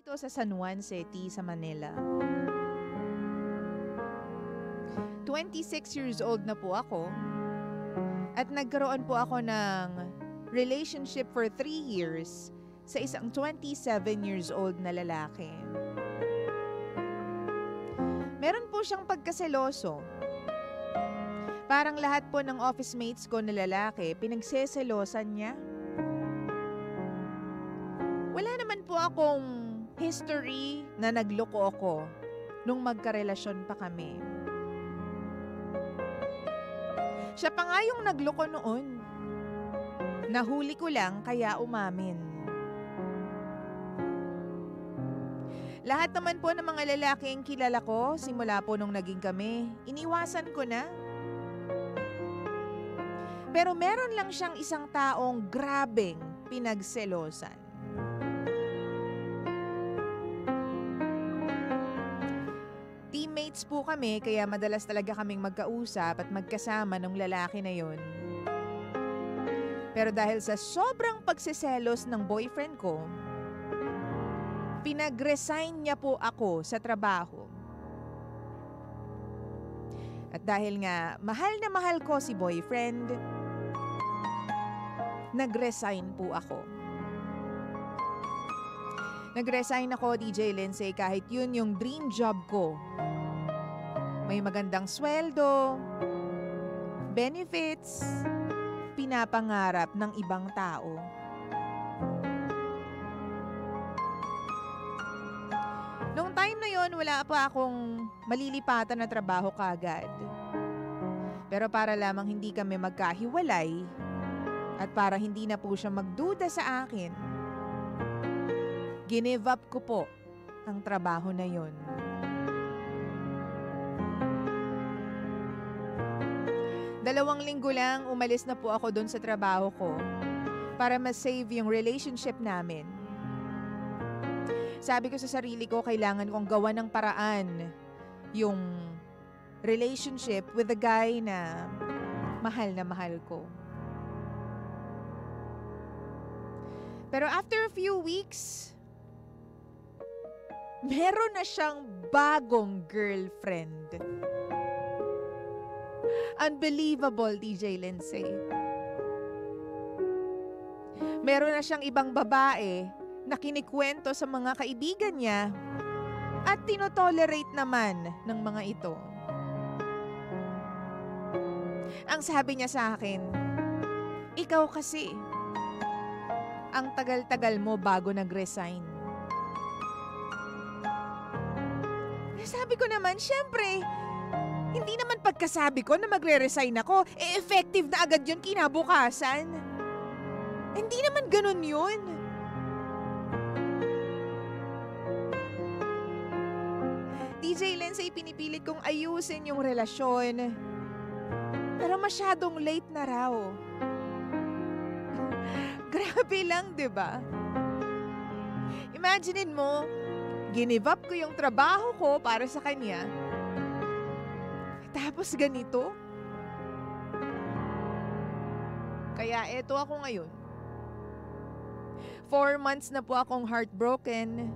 dito sa San Juan City sa Manila. 26 years old na po ako at nagkaroon po ako ng relationship for 3 years sa isang 27 years old na lalaki. Meron po siyang pagkaseloso. Parang lahat po ng office mates ko na lalaki, pinagseselosan niya. Wala naman po akong history na nagloko ako nung magkarelasyon pa kami. Siya pa nga yung nagloko noon. Nahuli ko lang kaya umamin. Lahat naman po ng mga lalaking kilala ko simula po nung naging kami, iniwasan ko na. Pero meron lang siyang isang taong grabeng pinagselosan. Teammates po kami kaya madalas talaga kaming magkausap at magkasama ng lalaki na yon. Pero dahil sa sobrang pagsiselos ng boyfriend ko, pinag-resign niya po ako sa trabaho. At dahil nga mahal na mahal ko si boyfriend, nag-resign po ako. Nag-resign ako, DJ Lindsay, kahit yun yung dream job ko. May magandang sweldo, benefits, pinapangarap ng ibang tao. Noong time na yon, wala pa akong malilipatan na trabaho kaagad. Pero para lamang hindi kami magkahiwalay at para hindi na po siya magduda sa akin, give up ko po ang trabaho na yon. Dalawang linggo lang umalis na po ako doon sa trabaho ko para ma-save yung relationship namin. Sabi ko sa sarili ko, kailangan kong gawa ng paraan yung relationship with the guy na mahal ko. Pero after a few weeks, meron na siyang bagong girlfriend. Unbelievable, DJ Lindsay. Meron na siyang ibang babae na kinikwento sa mga kaibigan niya at tinotolerate naman ng mga ito. Ang sabi niya sa akin, ikaw kasi, ang tagal-tagal mo bago nag-resign. Sabi ko naman, syempre, hindi naman pagkasabi ko na magre-resign ako, effective na agad yun kinabukasan. Hindi naman ganun yun. DJ Lindsay, pinipilit kong ayusin yung relasyon. Pero masyadong late na raw. Grabe lang, di ba? Imaginein mo, give up ko yung trabaho ko para sa kanya. Tapos ganito? Kaya eto ako ngayon. 4 months na po akong heartbroken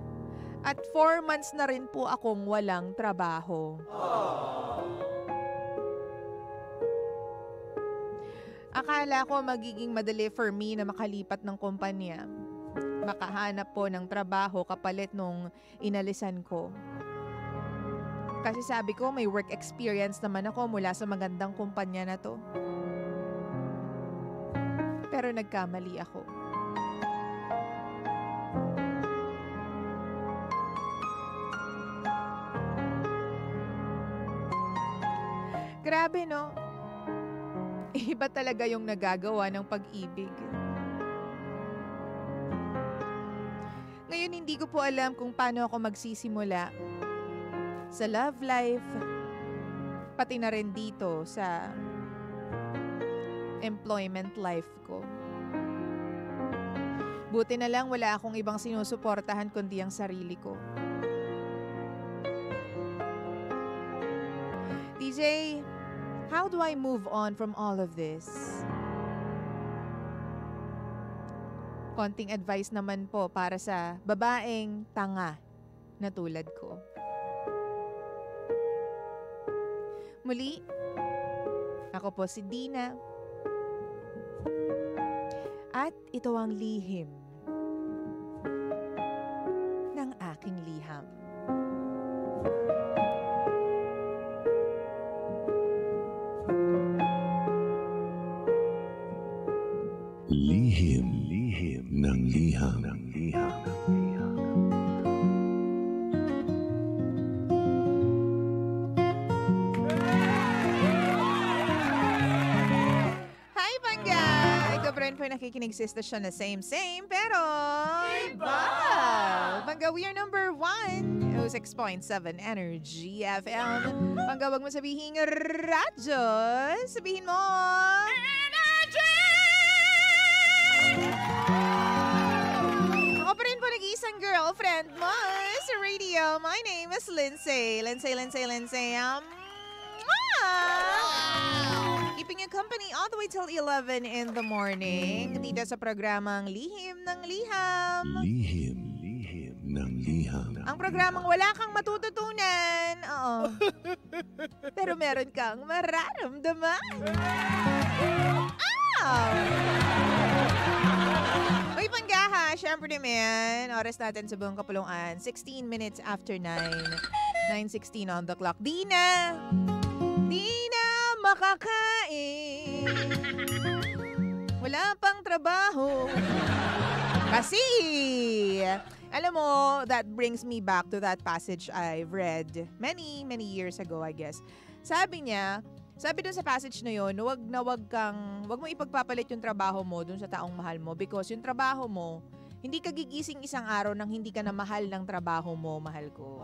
at 4 months na rin po akong walang trabaho. Akala ko magiging madali for me na makalipat ng kumpanya. Makahanap po ng trabaho kapalit nung inalisan ko. Kasi sabi ko may work experience naman ako mula sa magandang kumpanya na to. Pero nagkamali ako. Grabe, no? Iba talaga yung nagagawa ng pag-ibig. Ngayon hindi ko po alam kung paano ako magsisimula sa love life, pati na rin dito sa employment life ko. Buti na lang wala akong ibang sinusuportahan kundi ang sarili ko. DJ, how do I move on from all of this? konting advice naman po para sa babaeng tanga na tulad ko. Muli, ako po si Dina. At ito ang lihim ng aking liham. Lihim ng liham. Hi, Bangga! Ikaw pa rin po nakikinig sa istasyon na same, pero... Iba! Bangga, we are number 1. 06.7 Energy FM. Bangga, wag mo sabihin radyo. Sabihin mo... Ako pa rin po nag-iisang girlfriend mo sa radio. My name is Lindsay. Keeping you company all the way till 11 in the morning. Dito sa programang Lihim ng Liham. Lihim ng liham. Ang programang wala kang matututunan. Oo. Pero meron kang mararamdaman. Uy, Panggaha, syempre naman, oras natin sa buong kapulungan, 16 minutes after 9, 9:16 on the clock. Di na makakain, wala pang trabaho. Kasi, alam mo, that brings me back to that passage I've read many years ago, I guess. Sabi dun sa passage na yun, wag mo ipagpapalit yung trabaho mo dun sa taong mahal mo because yung trabaho mo, hindi ka gigising isang araw nang hindi ka na mahal ng trabaho mo, mahal ko.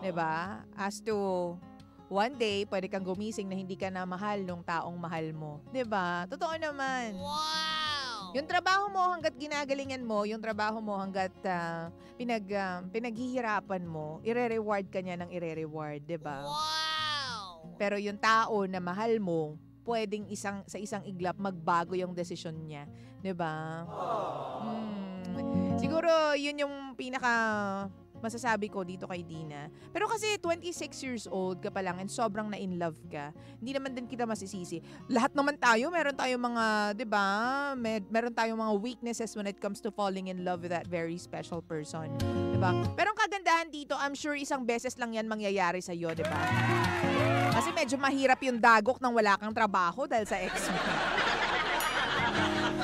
Diba? As to one day, pwede kang gumising na hindi ka na mahal ng taong mahal mo. Diba? Totoo naman. Wow! Yung trabaho mo hanggat ginagalingan mo, yung trabaho mo hanggat pinaghihirapan mo, ire-reward ka niya ng ire-reward. Diba? Wow! Pero yung tao na mahal mo, pwedeng sa isang iglap magbago yung desisyon niya. 'Di ba? Siguro yun yung pinaka masasabi ko dito kay Dina. Pero kasi 26 years old ka pa lang and sobrang na-in love ka, hindi naman din kita masisisi. Lahat naman tayo, meron tayong mga, 'di ba? Meron tayong mga weaknesses when it comes to falling in love with that very special person. 'Di ba? Pero ang kagandahan dito, I'm sure isang beses lang 'yan mangyayari sa iyo, 'di ba? Kasi medyo mahirap yung dagok nang wala kang trabaho dahil sa ex mo.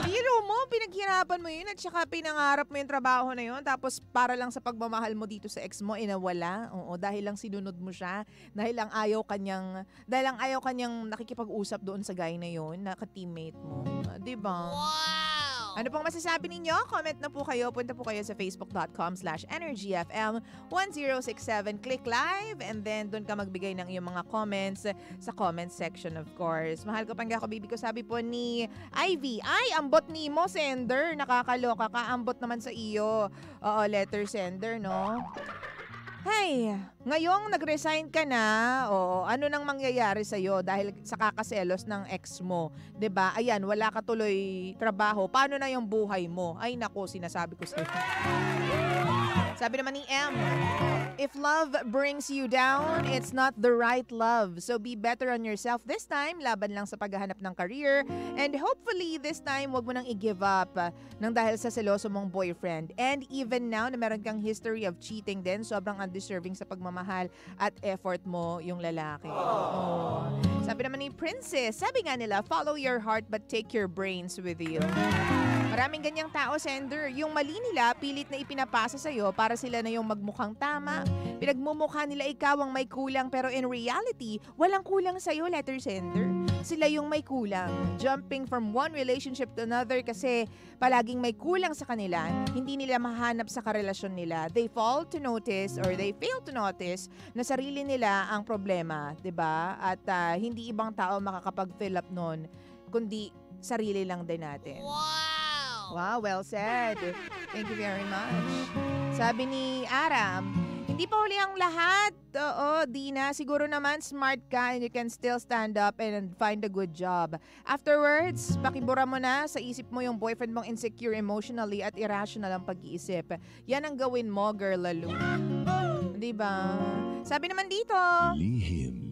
Biro mo, pinaghirapan mo yun at saka pinangarap mo yung trabaho na yun tapos para lang sa pagmamahal mo dito sa ex mo, inawala. Oo, dahil lang sinunod mo siya, dahil lang ayaw kanyang nakikipag-usap doon sa guy na yun, na ka-teammate mo. Diba? Wow! Ano pong masasabi ninyo? Comment na po kayo. Punta po kayo sa facebook.com/energyfm1067. Click live and then doon ka magbigay ng iyong mga comments sa comment section, of course. Mahal ko Pangga ko, baby ko, sabi po ni Ivy. Ay, ambot ni mo, sender. Nakakaloka ka. Ambot naman sa iyo. Oo, letter sender, no? Hey, ngayong nag-resign ka na, ano nang mangyayari sa'yo dahil sa kakaselos ng ex mo? 'Di ba? Ayan, wala ka tuloy trabaho. Paano na yung buhay mo? Ay nako, sinasabi ko sa'yo. Sabi naman ni M, if love brings you down, it's not the right love. So be better on yourself this time. Laban lang sa paghahanap ng career. And hopefully this time, wag mo nang i-give up nang dahil sa seloso mong boyfriend. And even now na meron kang history of cheating din, sobrang undeserving sa pagmamahal at effort mo yung lalaki. Oh. Sabi naman ni Princess, sabi nga nila, follow your heart but take your brains with you. Maraming ganyang tao, sender. Yung mali nila, pilit na ipinapasa sa'yo para sila na yung magmukhang tama. Pinagmumukha nila ikaw ang may kulang pero in reality, walang kulang sa'yo, letter sender. Sila yung may kulang. Jumping from one relationship to another kasi palaging may kulang sa kanila, hindi nila mahanap sa karelasyon nila. They fail to notice na sarili nila ang problema, 'di ba? At hindi ibang tao makakapag-fill up nun, kundi sarili lang din natin. Wow, well said. Thank you very much. Sabi ni Aram, hindi Hindi pa huli ang lahat. Oo, Dina. Siguro naman smart ka and you can still stand up and find a good job. Afterwards, pakibura mo na sa isip mo yung boyfriend mong insecure emotionally at irrational ang pag-iisip. Yan ang gawin mo, girl lalo. Diba? Sabi naman dito, Lihim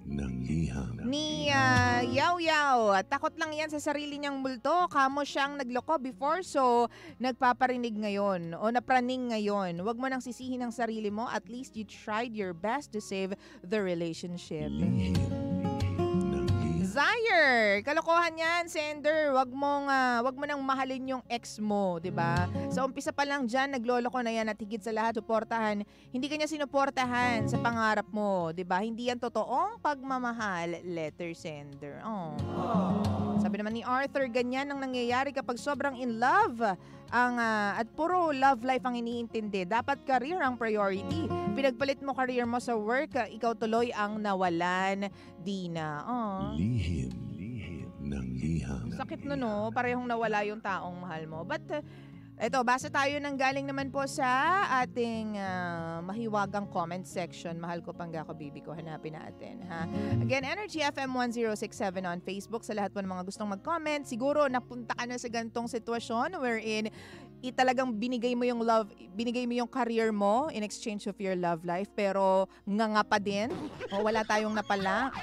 ng liham. ni Yaw Yaw, takot lang yan sa sarili niyang multo. Kamo siyang nagloko before, so nagpaparinig ngayon o napraning ngayon. Huwag mo nang sisihin ang sarili mo. At least you tried your best to save the relationship. Lihim ng liham. Desire, kalokohan yan, sender. Wag mo nang mahalin yung ex mo, 'di ba? Sa umpisa pa lang diyan, nagloloko na yan at higit sa lahat suportahan. Hindi kanya sinuportahan sa pangarap mo, 'di ba? Hindi yan totoong pagmamahal, letter sender. Oh. Sabi naman ni Arthur, ganyan ang nangyayari kapag sobrang in love at puro love life ang iniintindi. Dapat career ang priority. Pinagpalit mo career mo sa work, ikaw tuloy ang nawalan, Dina. Oh. Lihim ng liham. Sakit no, parehong nawala yung taong mahal mo. But eto, basa tayo ng galing naman po sa ating mahiwagang comment section. Mahal ko pangga ko, bibi ko. Hanapin natin, ha? Again, Energy FM 1067 on Facebook. Sa lahat po ng mga gustong mag-comment, siguro napunta ka na sa gantong sitwasyon wherein talagang binigay mo yung love, binigay mo yung career mo in exchange of your love life, pero nga pa din. O wala tayong napala.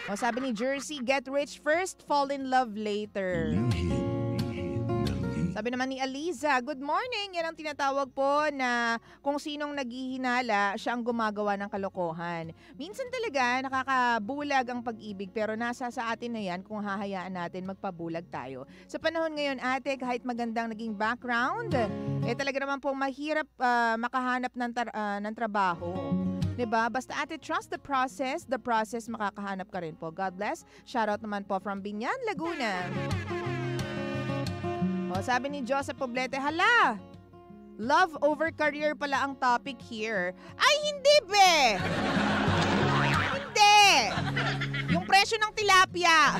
O sabi ni Jersey, get rich first, fall in love later. Lihim ng liham. Sabi naman ni Aliza, good morning. Yan ang tinatawag po na kung sinong naghihinala, siya ang gumagawa ng kalokohan. Minsan talaga nakakabulag ang pag-ibig, pero nasa sa atin na yan kung hahayaan natin magpabulag tayo. Sa panahon ngayon, ate, kahit magandang naging background, talaga naman po mahirap makahanap ng trabaho. 'Di ba? Basta ate, trust the process makakahanap ka rin po. God bless. Shoutout naman po from Binyan, Laguna. O, sabi ni Joseph Poblete, hala, love over career pala ang topic here. Ay, hindi be! Hindi! Yung presyo ng tilapia.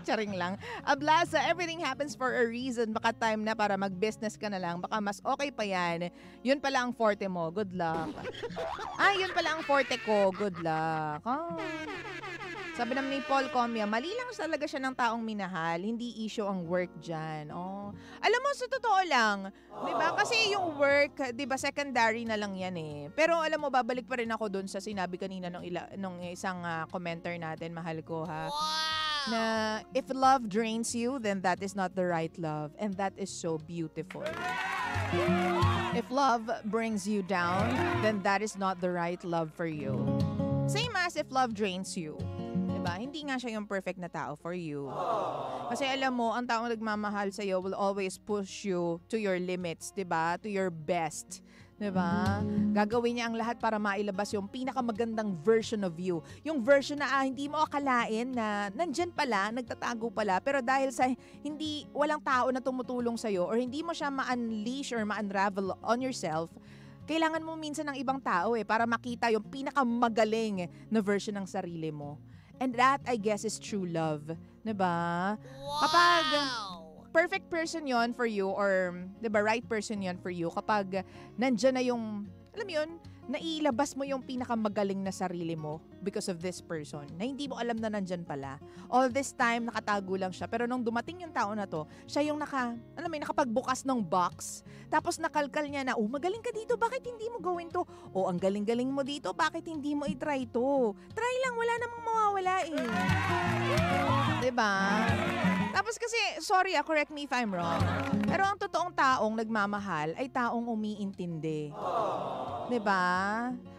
Charing lang. Ablasa, everything happens for a reason. Baka time na para mag-business ka na lang. Baka mas okay pa yan. Yun pala ang forte mo. Good luck. Yun pala ang forte ko. Good luck. Sabi naman ni Paul Comia, mali lang talaga siya ng taong minahal. Hindi issue ang work dyan. Oh. Alam mo, sa totoo lang, di ba? Kasi yung work, di ba, secondary na lang yan eh. Pero alam mo, babalik pa rin ako dun sa sinabi kanina nung isang commenter natin, mahal ko ha. Na if love drains you, then that is not the right love. And that is so beautiful. If love brings you down, then that is not the right love for you. Same as if love drains you. Diba? Hindi nga siya yung perfect na tao for you. Kasi alam mo, ang taong nagmamahal sa'yo will always push you to your limits, diba? To your best. Diba? Gagawin niya ang lahat para mailabas yung pinakamagandang version of you. Yung version na hindi mo akalain na nandyan pala, nagtatago pala, pero dahil sa walang tao na tumutulong sa'yo or hindi mo siya ma-unleash or ma-unravel on yourself, kailangan mo minsan ng ibang tao para makita yung pinakamagaling na version ng sarili mo. And that, I guess, is true love. Diba? Wow! Kapag perfect person yon for you or, diba, right person yon for you, kapag nandyan na yung, alam mo yun, nailabas mo yung pinakamagaling na sarili mo because of this person na hindi mo alam na nandyan pala. All this time, nakatago lang siya. Pero nung dumating yung tao na to, siya yung nakapagbukas ng box. Tapos nakalkal niya na, magaling ka dito, bakit hindi mo gawin to? Ang galing-galing mo dito, bakit hindi mo i-try to? Try lang, wala namang mawawala eh. Diba? Tapos kasi, sorry correct me if I'm wrong, pero ang totoong taong nagmamahal ay taong umiintindi. Diba?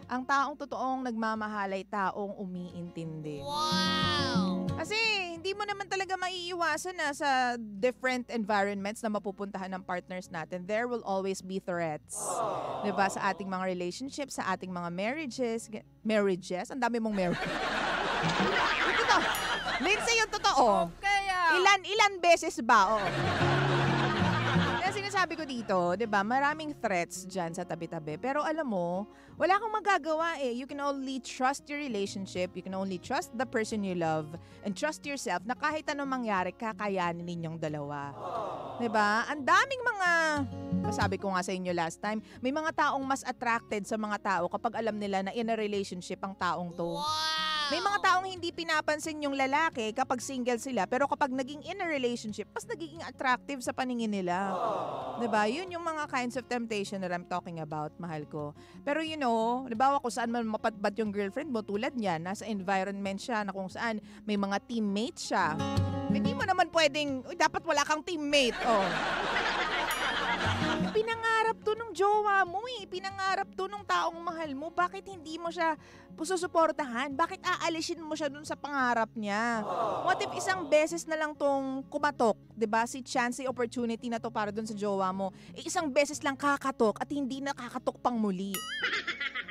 Ang taong totoong nagmamahal ay taong umiintindi. Wow! Kasi hindi mo naman talaga maiiwasan na sa different environments na mapupuntahan ng partners natin. There will always be threats. Diba? Sa ating mga relationships, sa ating mga marriages. Marriages? Ang dami mong marriage. Ito, Lindsay, yung totoo. Ilan beses ba? Kaya sinasabi ko dito, 'di ba? Maraming threats diyan sa tabi-tabi. Pero alam mo, wala kang magagawa eh. You can only trust your relationship, you can only trust the person you love, and trust yourself na kahit anong mangyari, kakayanin ninyong dalawa. 'Diba? Ang daming mga, sabi ko nga sa inyo last time, may mga taong mas attracted sa mga tao kapag alam nila na in a relationship ang taong to. May mga taong hindi pinapansin yung lalaki kapag single sila, pero kapag naging in a relationship, mas nagiging attractive sa paningin nila. 'Di ba? Yun yung mga kinds of temptation that I'm talking about, mahal ko. Pero halimbawa kung saan man mapatbat yung girlfriend mo, tulad niyan, nasa environment siya na kung saan may mga teammates siya. Hindi mo naman pwedeng, dapat wala kang teammate. Pinangarap to nung jowa mo Pinangarap to nung taong mahal mo. Bakit hindi mo siya susuportahan? Bakit aalisin mo siya dun sa pangarap niya? What if isang beses na lang tong kumatok, 'di ba? Si chance, si opportunity na to para dun sa jowa mo. Isang beses lang kakatok at hindi nakakatok pang muli.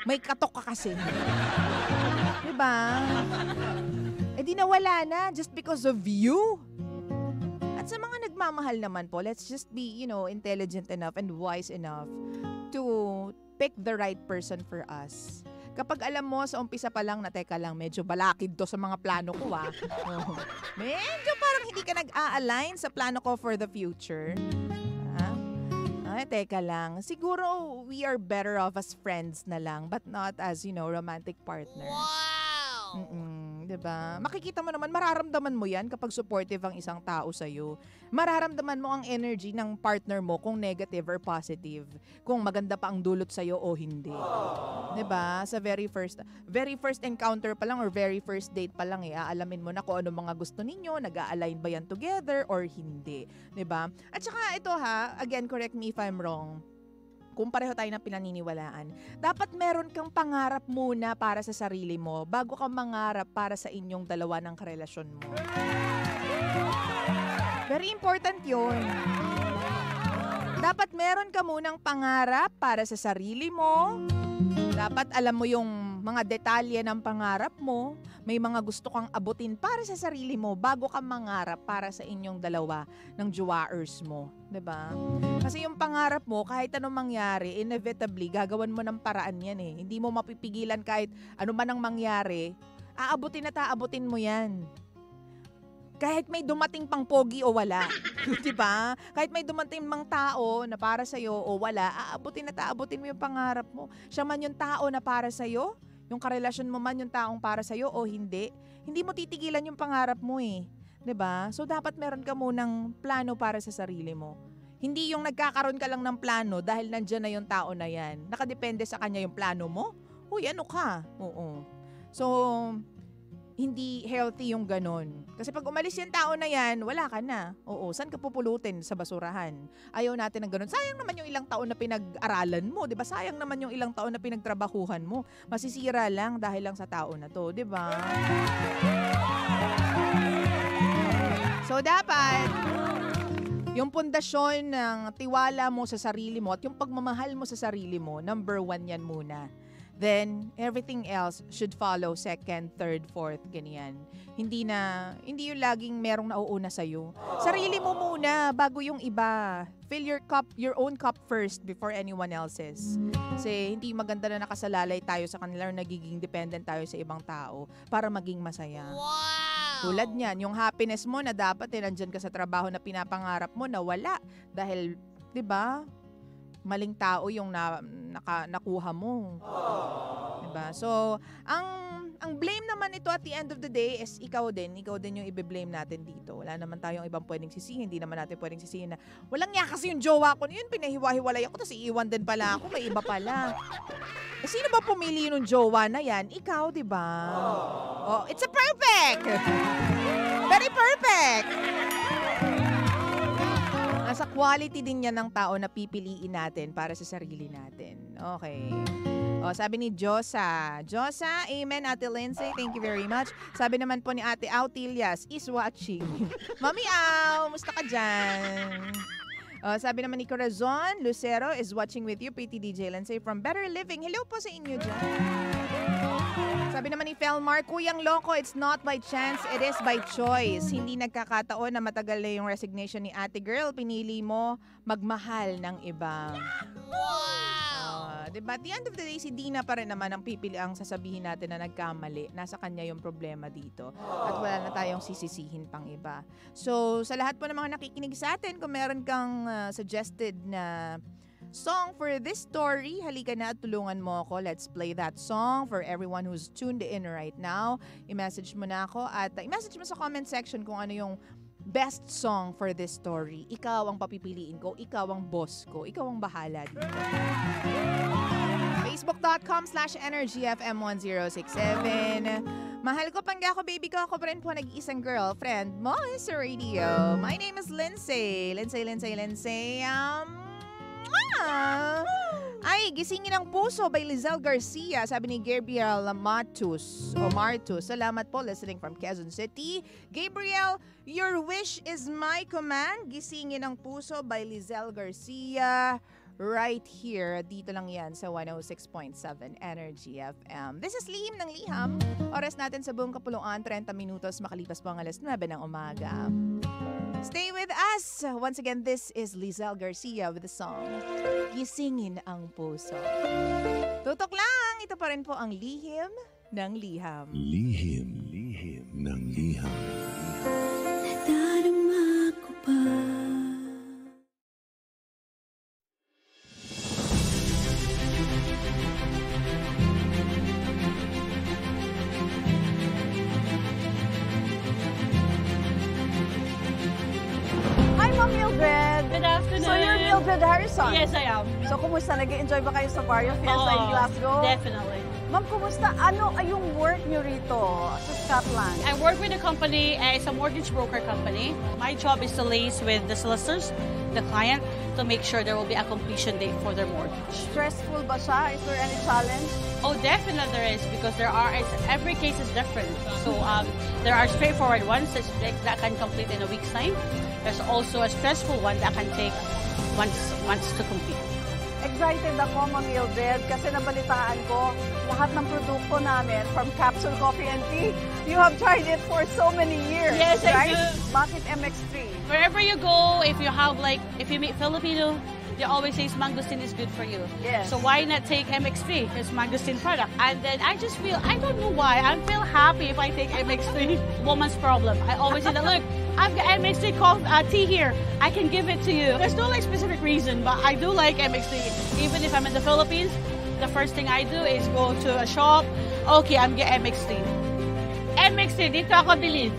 May katok ka kasi. 'Di ba? Di nawala na just because of you. At sa mga nagmamahal naman po, let's just be, intelligent enough and wise enough to pick the right person for us. Kapag alam mo sa umpisa pa lang na teka lang, medyo balakid to sa mga plano ko medyo parang hindi ka nag-a-align sa plano ko for the future. Ay, teka lang. Siguro we are better off as friends na lang but not as, romantic partners. Wow! Diba? Makikita mo naman, mararamdaman mo yan kapag supportive ang isang tao sa'yo. Mararamdaman mo ang energy ng partner mo kung negative or positive. Kung maganda pa ang dulot sa'yo o hindi. Diba? Sa very first encounter pa lang or very first date pa lang aalamin mo na kung ano mga gusto ninyo, nag-a-align ba yan together or hindi. Diba? At saka ito again, correct me if I'm wrong. Kung pareho tayo ng pinaniniwalaan, dapat meron kang pangarap muna para sa sarili mo bago ka mangarap para sa inyong dalawa ng karelasyon mo. Very important yun. Dapat meron ka munang pangarap para sa sarili mo. Dapat alam mo yung mga detalye ng pangarap mo. May mga gusto kang abutin para sa sarili mo bago ka mangarap para sa inyong dalawa ng jowaers mo. 'Di ba? Kasi yung pangarap mo, kahit anong mangyari, inevitably, gagawan mo ng paraan yan Hindi mo mapipigilan kahit ano man ang mangyari, aabutin at aabutin mo yan. Kahit may dumating pang pogi o wala. 'Di ba? Kahit may dumating mang tao na para sa'yo o wala, aabutin at aabutin mo yung pangarap mo. Siya man yung tao na para sa'yo, yung karelasyon mo man yung taong para sa'yo o hindi mo titigilan yung pangarap mo 'Di ba? So dapat meron ka munang plano para sa sarili mo. Hindi yung nagkakaroon ka lang ng plano dahil nandiyan na yung tao na yan. Nakadepende sa kanya yung plano mo. Uy, ano ka? Oo. So, hindi healthy yung ganon. Kasi pag umalis yung tao na yan, wala ka na. Oo, saan ka pupulutin? Sa basurahan. Ayaw natin ng ganon. Sayang naman yung ilang taon na pinag-aralan mo, 'di ba? Sayang naman yung ilang taon na pinagtrabahuhan mo. Masisira lang dahil lang sa tao na to, 'di ba? So dapat yung pundasyon ng tiwala mo sa sarili mo at yung pagmamahal mo sa sarili mo, number 1 yan muna. Then, everything else should follow, second, third, fourth, ganyan. Hindi yung laging merong nauuna sa'yo. Sarili mo muna, bago yung iba. Fill your own cup first before anyone else's. Kasi hindi maganda na nakasalalay tayo sa kanila or nagiging dependent tayo sa ibang tao para maging masaya. Wow! Tulad niyan, yung happiness mo na dapat nandyan ka sa trabaho na pinapangarap mo na wala. Dahil, 'di ba? Maling tao yung nakuha mo. Diba? So, ang blame naman ito at the end of the day is ikaw din yung i-blame natin dito. Wala naman tayong ibang pwedeng sisihin. Hindi naman natin pwedeng sisihin na walang niya kasi yung jowa ko. Yun, pinahiwa-hiwalay ako, tapos iiwan din pala ako, may iba pala. Sino ba pumili yung jowa na yan? Ikaw, diba? Oh, it's a perfect! Very perfect! Nasa quality din yan ng tao na pipiliin natin para sa sarili natin. Okay. O, sabi ni Josa, amen, Ate Lindsay, thank you very much. Sabi naman po ni Ate Autilias, is watching. Mami Au, musta ka dyan? Sabi naman ni Corazon Lucero is watching with you, Pretty DJ Lindsay from Better Living. Hello po sa inyo dyan. Sabi naman ni Felmar, Kuyang Loko, it's not by chance, it is by choice. Hindi nagkakataon na matagal na yung resignation ni Ate Girl. Pinili mo magmahal ng iba. Wow! Diba? At the end of the day, si Dina pa rin naman ang pipili ang sasabihin natin na nagkamali. Nasa kanya yung problema dito. At wala na tayong sisisihin pang iba. So, sa lahat po ng mga nakikinig sa atin, kung meron kang suggested na song for this story, halika na at tulungan mo ako. Let's play that song for everyone who's tuned in right now. I-message mo na ako at i-message mo sa comment section kung ano yung best song for this story. Ikaw ang papipiliin ko, ikaw ang boss ko, ikaw ang bahala dito. Facebook.com/EnergyFM1067. Mahal ko, pangga ko, baby ko, ako pa rin po nag-iisang girlfriend mo sa radio. My name is Lindsay. Lindsay. Ay, Gisingin ang Puso by Lizelle Garcia. Sabi ni Gabriel Martus. Salamat po, listening from Quezon City. Gabriel, your wish is my command. Gisingin ang Puso by Lizelle Garcia. Right here, dito lang yan sa 106.7 Energy FM. This is Lihim ng Liham. Oras natin sa buong kapuluan, 30 minutos makalipas po ang alas 9 ng umaga. Stay with us. Once again, this is Lizelle Garcia with the song Gisingin ang Puso. Tutok lang, ito pa rin po ang Lihim ng Liham. Lihim ng Liham. Nadarama ko pa. Mildred. Good afternoon. So you're Mildred Harrison? Yes, I am. So kumusta? Nag-enjoy ba kayo sa Barrio Fiesta in Glasgow? Definitely. Ma'am, kumusta? Ano ay yung work niyo rito sa Scotland? I work with a company, it's a mortgage broker company. My job is to liaise with the solicitors, the client, to make sure there will be a completion date for their mortgage. Stressful ba siya? Is there any challenge? Oh, definitely there is, because every case is different. So there are straightforward ones that can complete in a week's time. There's also a stressful one that can take months to complete. Excited ako, Ma'am Mildred, kasi nabalitaan ko lahat ng produkto namin from Capsule Coffee and Tea. You have tried it for so many years, Yes, I right? do. Bakit MX3? Wherever you go, if you meet Filipino, they always say mangosteen is good for you. Yes. So why not take MX3? It's mangosteen product. And then I just feel, I don't know why, I feel happy if I take MX3. Woman's problem. I always say that, look, I've got MX3 tea here. I can give it to you. There's no specific reason, but I do like MX3. Even if I'm in the Philippines, the first thing I do is go to a shop. Okay, I'm getting MX3. MX3, dito ako bilhin.